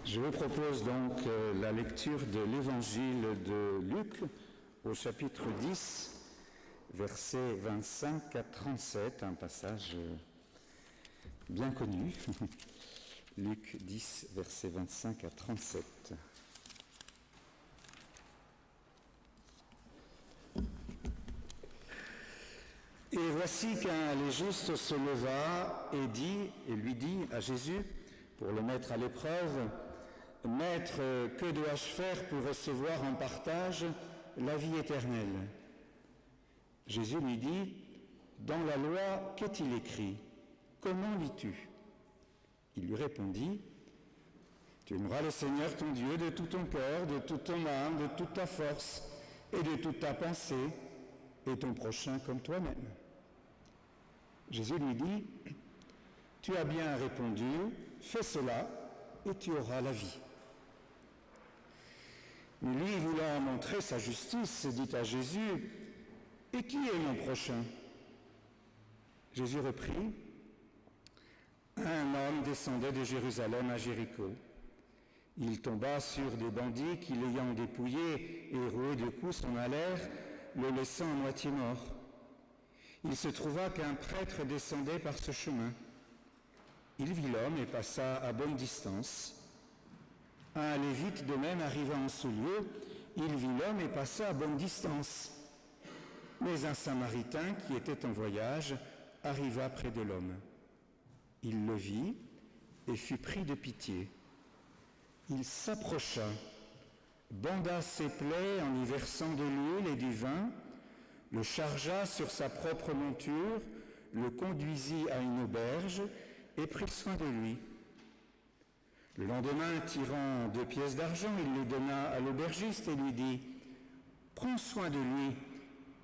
Je vous propose donc la lecture de l'évangile de Luc au chapitre 10, versets 25 à 37, un passage bien connu. Luc 10, versets 25 à 37. Et voici qu'un légiste se leva et lui dit à Jésus, pour le mettre à l'épreuve, « Maître, que dois-je faire pour recevoir en partage la vie éternelle ?» Jésus lui dit, « Dans la loi, qu'est-il écrit? Comment lis-tu » Il lui répondit, « Tu aimeras le Seigneur ton Dieu de tout ton cœur, de toute ton âme, de toute ta force et de toute ta pensée, et ton prochain comme toi-même. » Jésus lui dit, « Tu as bien répondu, fais cela et tu auras la vie. » Mais lui, voulant montrer sa justice, dit à Jésus, « Et qui est mon prochain ?» Jésus reprit, « Un homme descendait de Jérusalem à Jéricho. Il tomba sur des bandits qui, l'ayant dépouillé et roué de coups, s'en allèrent, le laissant à moitié mort. Il se trouva qu'un prêtre descendait par ce chemin. Il vit l'homme et passa à bonne distance. Un lévite de même arriva en ce lieu, il vit l'homme et passa à bonne distance. Mais un samaritain qui était en voyage arriva près de l'homme. Il le vit et fut pris de pitié. Il s'approcha, banda ses plaies en y versant de l'huile et du vin, le chargea sur sa propre monture, le conduisit à une auberge et prit soin de lui. Le lendemain, tirant 2 pièces d'argent, il les donna à l'aubergiste et lui dit « Prends soin de lui,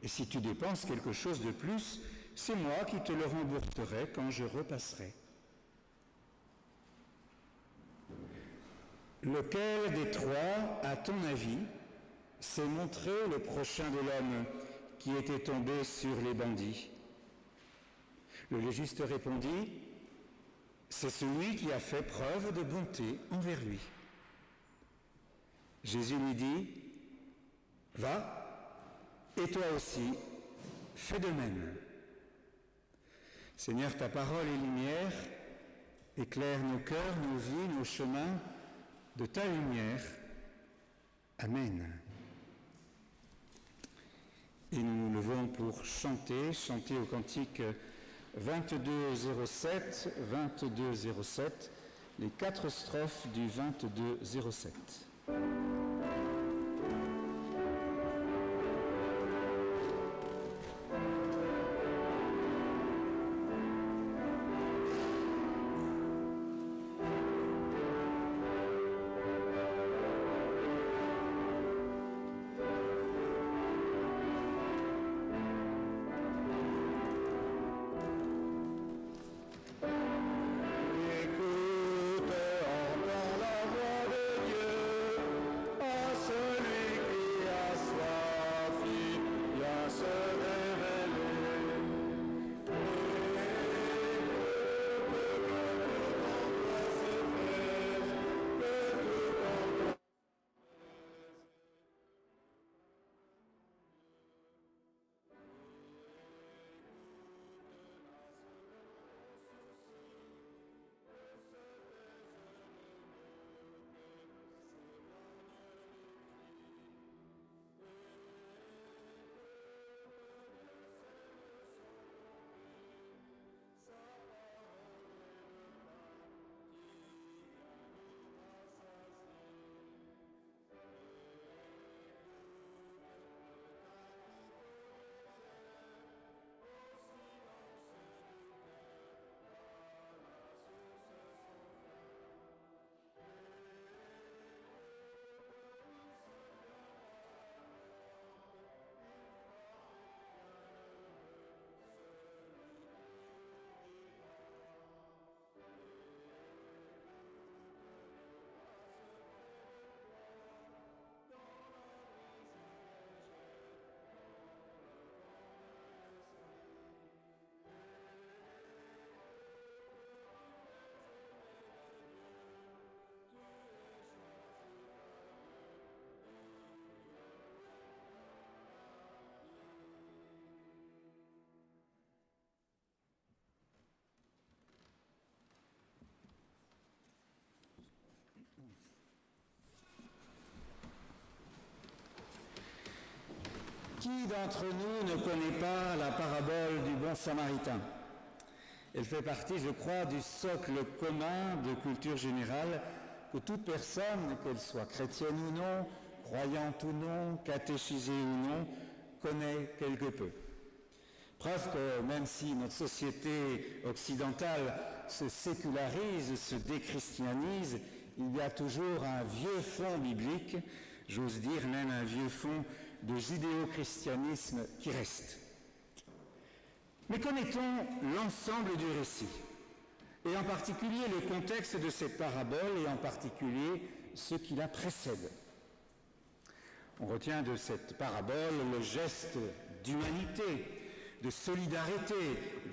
et si tu dépenses quelque chose de plus, c'est moi qui te le rembourserai quand je repasserai. » Lequel des trois, à ton avis, s'est montré le prochain de l'homme qui était tombé sur les bandits? Le légiste répondit, « C'est celui qui a fait preuve de bonté envers lui. » Jésus lui dit, « Va, et toi aussi, fais de même. » Seigneur, ta parole est lumière, éclaire nos cœurs, nos vies, nos chemins, de ta lumière. Amen. Et nous nous levons pour chanter au cantique 2207, 2207, les 4 strophes du 2207. Écoute, entends la voix de Dieu. Qui d'entre nous ne connaît pas la parabole du bon samaritain? Elle fait partie, je crois, du socle commun de culture générale que toute personne, qu'elle soit chrétienne ou non, croyante ou non, catéchisée ou non, connaît quelque peu. Preuve que même si notre société occidentale se sécularise, se déchristianise, il y a toujours un vieux fond biblique, j'ose dire même un vieux fond de judéo-christianisme qui reste. Mais connaît-on l'ensemble du récit, et en particulier le contexte de cette parabole, et en particulier ce qui la précède? On retient de cette parabole le geste d'humanité, de solidarité,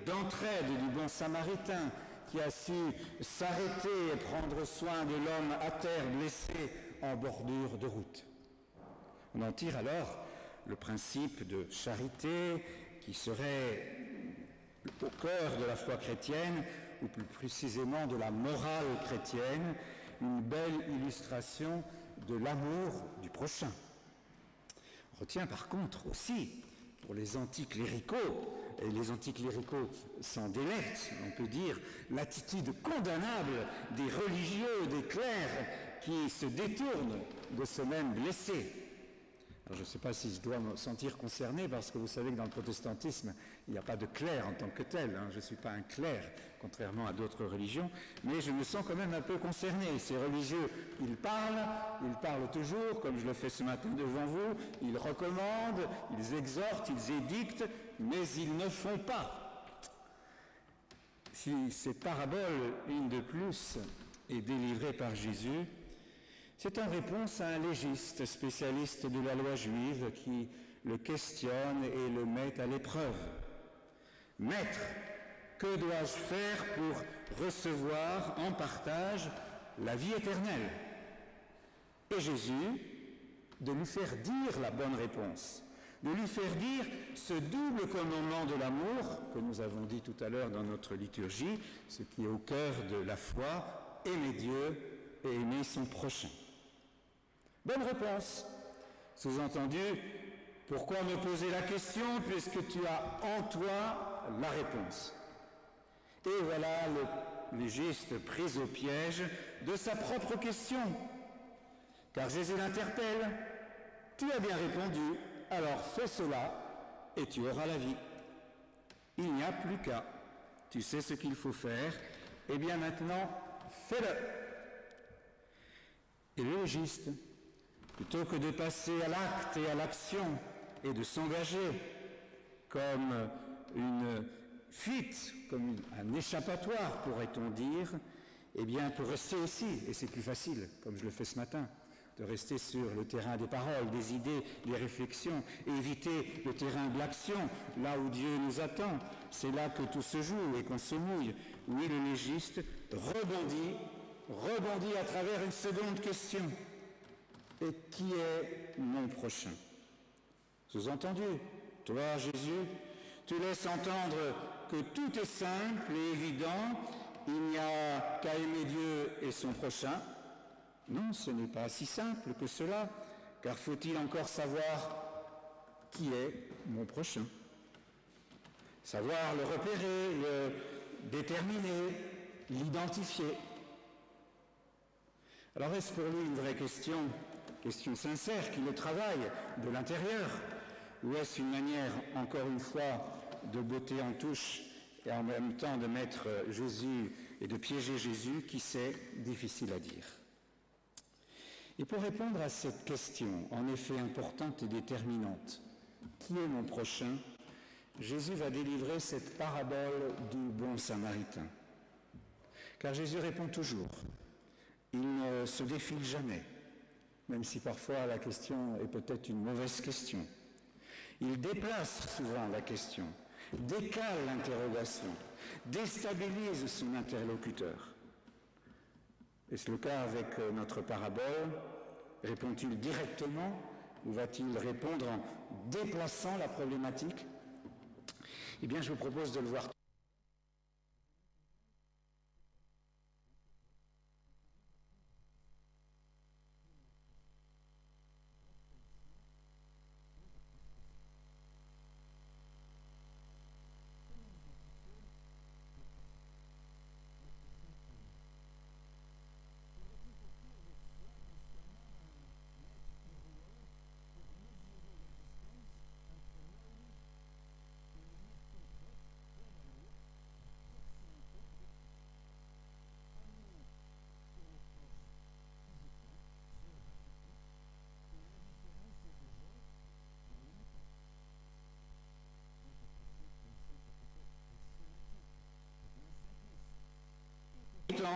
d'entraide du bon samaritain qui a su s'arrêter et prendre soin de l'homme à terre blessé en bordure de route. On en tire alors le principe de charité qui serait au cœur de la foi chrétienne, ou plus précisément de la morale chrétienne, une belle illustration de l'amour du prochain. On retient par contre aussi, pour les anticléricaux, et les anticléricaux s'en délectent, on peut dire, l'attitude condamnable des religieux, des clercs, qui se détournent de ce même blessé. Alors, je ne sais pas si je dois me sentir concerné, parce que vous savez que dans le protestantisme, il n'y a pas de clerc en tant que tel. Je ne suis pas un clerc, contrairement à d'autres religions, mais je me sens quand même un peu concerné. Ces religieux, ils parlent toujours, comme je le fais ce matin devant vous, ils recommandent, ils exhortent, ils édictent, mais ils ne font pas. Si cette parabole, une de plus, est délivrée par Jésus, c'est en réponse à un légiste spécialiste de la loi juive qui le questionne et le met à l'épreuve. « Maître, que dois-je faire pour recevoir en partage la vie éternelle ?» Et Jésus, de lui faire dire la bonne réponse, de lui faire dire ce double commandement de l'amour que nous avons dit tout à l'heure dans notre liturgie, ce qui est au cœur de la foi, aimer Dieu et aimer son prochain. Bonne réponse. Sous-entendu, pourquoi me poser la question puisque tu as en toi la réponse? Et voilà le légiste pris au piège de sa propre question. Car Jésus l'interpelle. Tu as bien répondu, alors fais cela et tu auras la vie. Il n'y a plus qu'à. Tu sais ce qu'il faut faire, et bien maintenant, fais-le. Et le légiste, plutôt que de passer à l'acte et à l'action et de s'engager comme une fuite, comme un échappatoire, pourrait-on dire, eh bien, pour rester ici, et c'est plus facile, comme je le fais ce matin, de rester sur le terrain des paroles, des idées, des réflexions, et éviter le terrain de l'action, là où Dieu nous attend. C'est là que tout se joue et qu'on se mouille. Oui, le légiste rebondit à travers une seconde question. Et qui est mon prochain? Sous-entendu, toi, Jésus, tu laisses entendre que tout est simple et évident, il n'y a qu'à aimer Dieu et son prochain. Non, ce n'est pas si simple que cela, car faut-il encore savoir qui est mon prochain? Savoir le repérer, le déterminer, l'identifier. Alors est-ce pour lui une vraie question sincère, qui le travaille de l'intérieur, ou est-ce une manière, encore une fois, de botter en touche et en même temps de mettre Jésus et de piéger Jésus, qui sait, difficile à dire. Et pour répondre à cette question, en effet importante et déterminante, qui est mon prochain? Jésus va délivrer cette parabole du bon samaritain. Car Jésus répond toujours. Il ne se défile jamais, même si parfois la question est peut-être une mauvaise question. Il déplace souvent la question, décale l'interrogation, déstabilise son interlocuteur. Est-ce le cas avec notre parabole? Répond-il directement ou va-t-il répondre en déplaçant la problématique? Eh bien, je vous propose de le voir.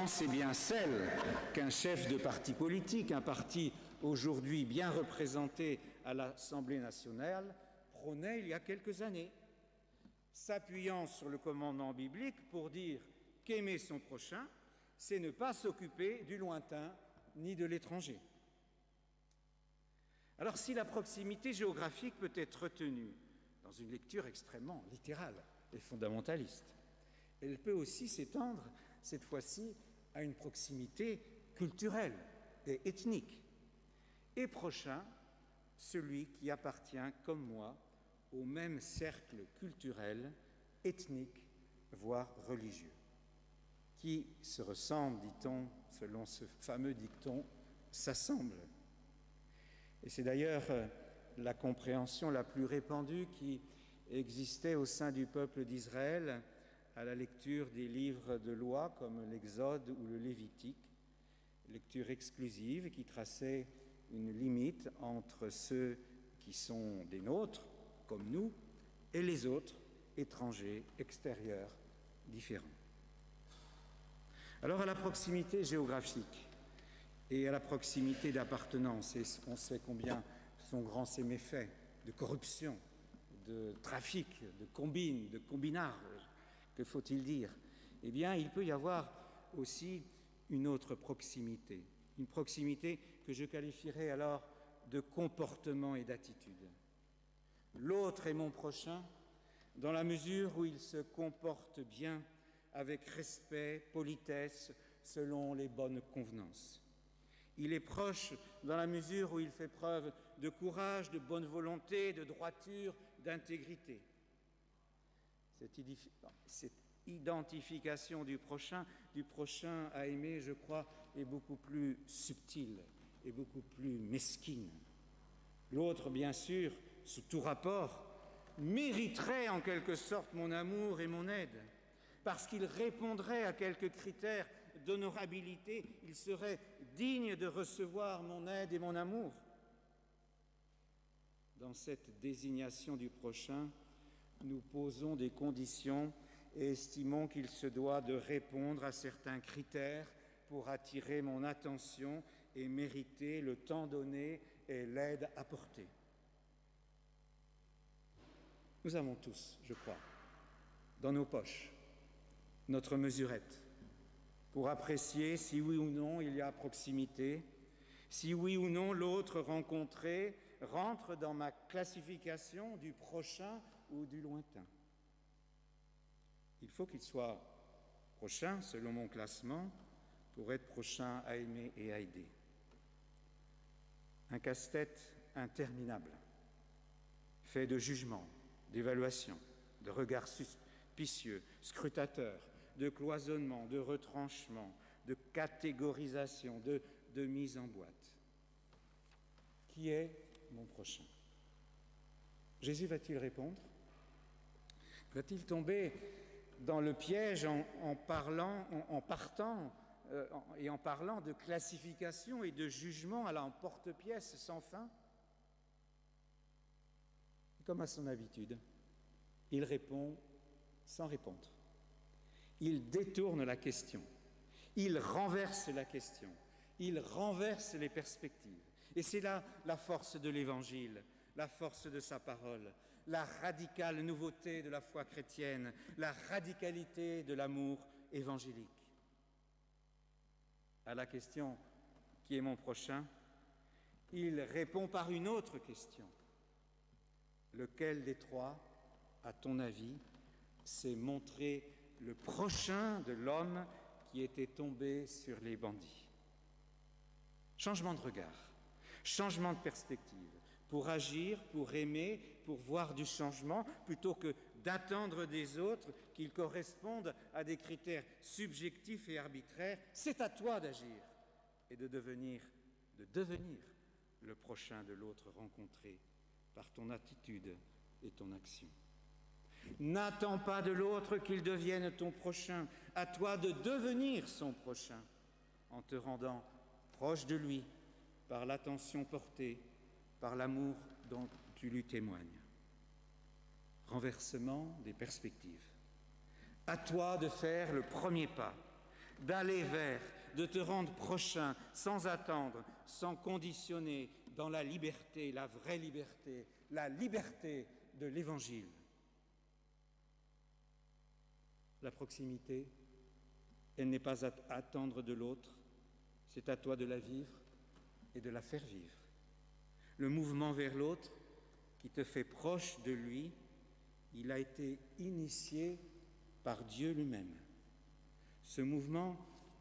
c'est bien celle qu'un chef de parti politique, un parti aujourd'hui bien représenté à l'Assemblée nationale, prônait il y a quelques années, s'appuyant sur le commandement biblique pour dire qu'aimer son prochain, c'est ne pas s'occuper du lointain ni de l'étranger. Alors si la proximité géographique peut être retenue dans une lecture extrêmement littérale et fondamentaliste, elle peut aussi s'étendre, cette fois-ci, à une proximité culturelle et ethnique. Et prochain, celui qui appartient, comme moi, au même cercle culturel, ethnique, voire religieux, qui se ressemble, dit-on, selon ce fameux dicton, s'assemble. Et c'est d'ailleurs la compréhension la plus répandue qui existait au sein du peuple d'Israël à la lecture des livres de loi comme l'Exode ou le Lévitique, lecture exclusive qui traçait une limite entre ceux qui sont des nôtres, comme nous, et les autres, étrangers, extérieurs, différents. Alors à la proximité géographique et à la proximité d'appartenance, et on sait combien sont grands ces méfaits de corruption, de trafic, de combine, de combinage, que faut-il dire? Eh bien, il peut y avoir aussi une autre proximité, une proximité que je qualifierais alors de comportement et d'attitude. L'autre est mon prochain dans la mesure où il se comporte bien avec respect, politesse, selon les bonnes convenances. Il est proche dans la mesure où il fait preuve de courage, de bonne volonté, de droiture, d'intégrité. Cette identification du prochain à aimer, je crois, est beaucoup plus subtile et beaucoup plus mesquine. L'autre, bien sûr, sous tout rapport, mériterait en quelque sorte mon amour et mon aide, parce qu'il répondrait à quelques critères d'honorabilité, il serait digne de recevoir mon aide et mon amour. Dans cette désignation du prochain, nous posons des conditions et estimons qu'il se doit de répondre à certains critères pour attirer mon attention et mériter le temps donné et l'aide apportée. Nous avons tous, je crois, dans nos poches, notre mesurette pour apprécier si oui ou non il y a proximité, si oui ou non l'autre rencontré rentre dans ma classification du prochain ou du lointain. Il faut qu'il soit prochain, selon mon classement, pour être prochain à aimer et à aider. Un casse-tête interminable, fait de jugements, d'évaluations, de regards suspicieux, scrutateurs, de cloisonnement, de retranchement, de catégorisation, de mise en boîte. Qui est mon prochain? Jésus va-t-il répondre? Va-t-il tomber dans le piège en parlant de classification et de jugement à l'emporte-pièce sans fin? Comme à son habitude, il répond sans répondre. Il détourne la question, il renverse la question, il renverse les perspectives. Et c'est là la force de l'Évangile, la force de sa parole, la radicale nouveauté de la foi chrétienne, la radicalité de l'amour évangélique. À la question « Qui est mon prochain ?», il répond par une autre question. Lequel des trois, à ton avis, s'est montré le prochain de l'homme qui était tombé sur les bandits? Changement de regard, changement de perspective, pour agir, pour aimer, pour voir du changement, plutôt que d'attendre des autres qu'ils correspondent à des critères subjectifs et arbitraires. C'est à toi d'agir et de devenir le prochain de l'autre rencontré par ton attitude et ton action. N'attends pas de l'autre qu'il devienne ton prochain. À toi de devenir son prochain en te rendant proche de lui par l'attention portée, par l'amour dont tu lui témoignes. Renversement des perspectives. À toi de faire le premier pas, d'aller vers, de te rendre prochain, sans attendre, sans conditionner, dans la liberté, la vraie liberté, la liberté de l'Évangile. La proximité, elle n'est pas à attendre de l'autre, c'est à toi de la vivre et de la faire vivre. Le mouvement vers l'autre qui te fait proche de lui, il a été initié par Dieu lui-même. Ce mouvement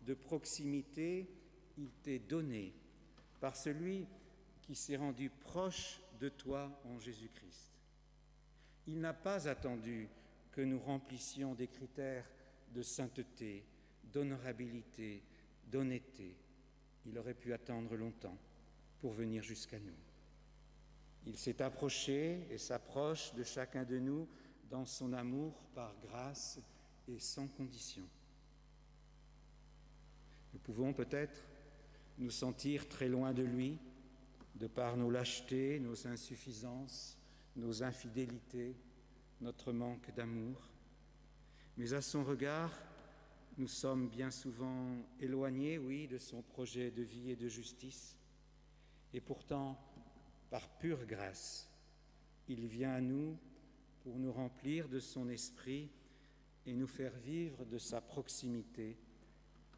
de proximité, il t'est donné par celui qui s'est rendu proche de toi en Jésus-Christ. Il n'a pas attendu que nous remplissions des critères de sainteté, d'honorabilité, d'honnêteté. Il aurait pu attendre longtemps pour venir jusqu'à nous. Il s'est approché et s'approche de chacun de nous dans son amour par grâce et sans condition. Nous pouvons peut-être nous sentir très loin de lui, de par nos lâchetés, nos insuffisances, nos infidélités, notre manque d'amour. Mais à son regard, nous sommes bien souvent éloignés, oui, de son projet de vie et de justice. Et pourtant, par pure grâce, il vient à nous pour nous remplir de son esprit et nous faire vivre de sa proximité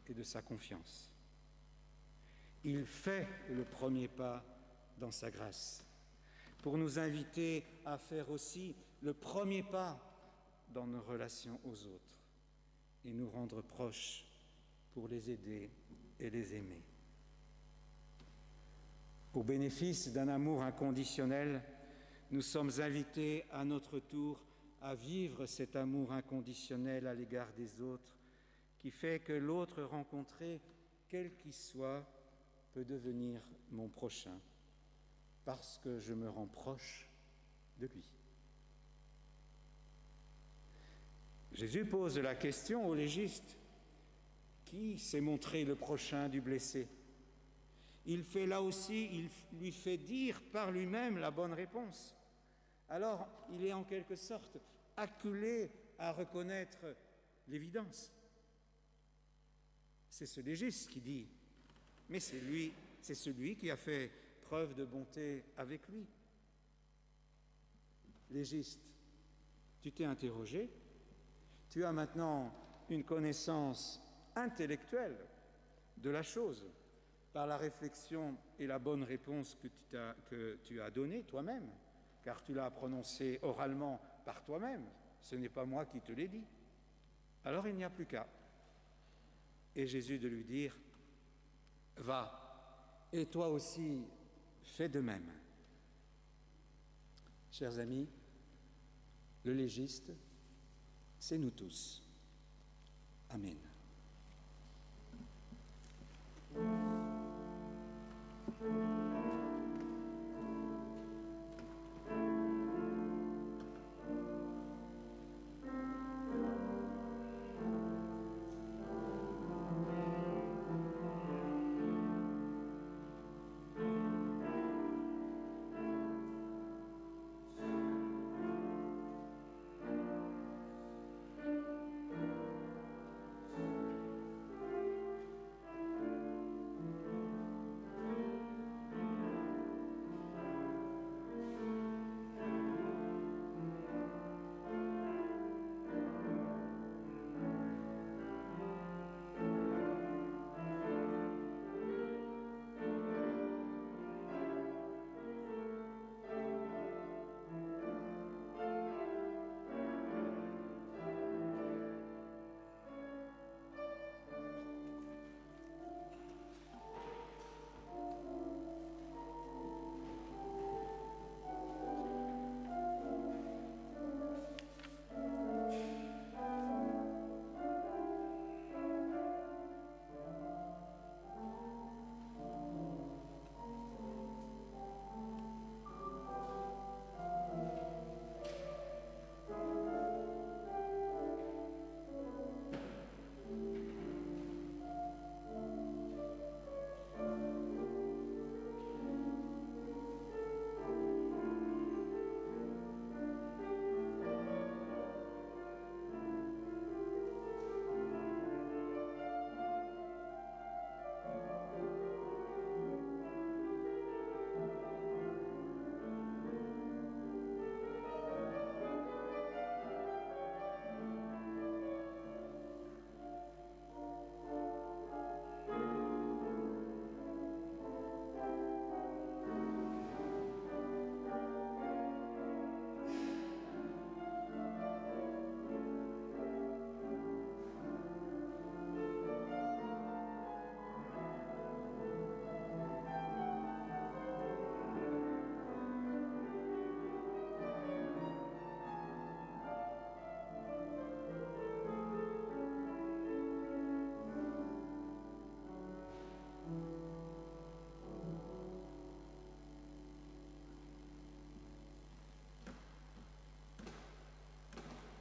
et de sa confiance. Il fait le premier pas dans sa grâce pour nous inviter à faire aussi le premier pas dans nos relations aux autres et nous rendre proches pour les aider et les aimer. Au bénéfice d'un amour inconditionnel, nous sommes invités à notre tour à vivre cet amour inconditionnel à l'égard des autres qui fait que l'autre rencontré, quel qu'il soit, peut devenir mon prochain parce que je me rends proche de lui. Jésus pose la question au légiste: qui s'est montré le prochain du blessé? Il fait là aussi, il lui fait dire par lui-même la bonne réponse. Alors, il est en quelque sorte acculé à reconnaître l'évidence. C'est ce légiste qui dit: mais c'est celui qui a fait preuve de bonté avec lui. Légiste, tu t'es interrogé, tu as maintenant une connaissance intellectuelle de la chose par la réflexion et la bonne réponse que tu as donnée toi-même, car tu l'as prononcée oralement par toi-même, ce n'est pas moi qui te l'ai dit. Alors il n'y a plus qu'à. Et Jésus de lui dire: va, et toi aussi fais de même. Chers amis, le légiste, c'est nous tous. Amen.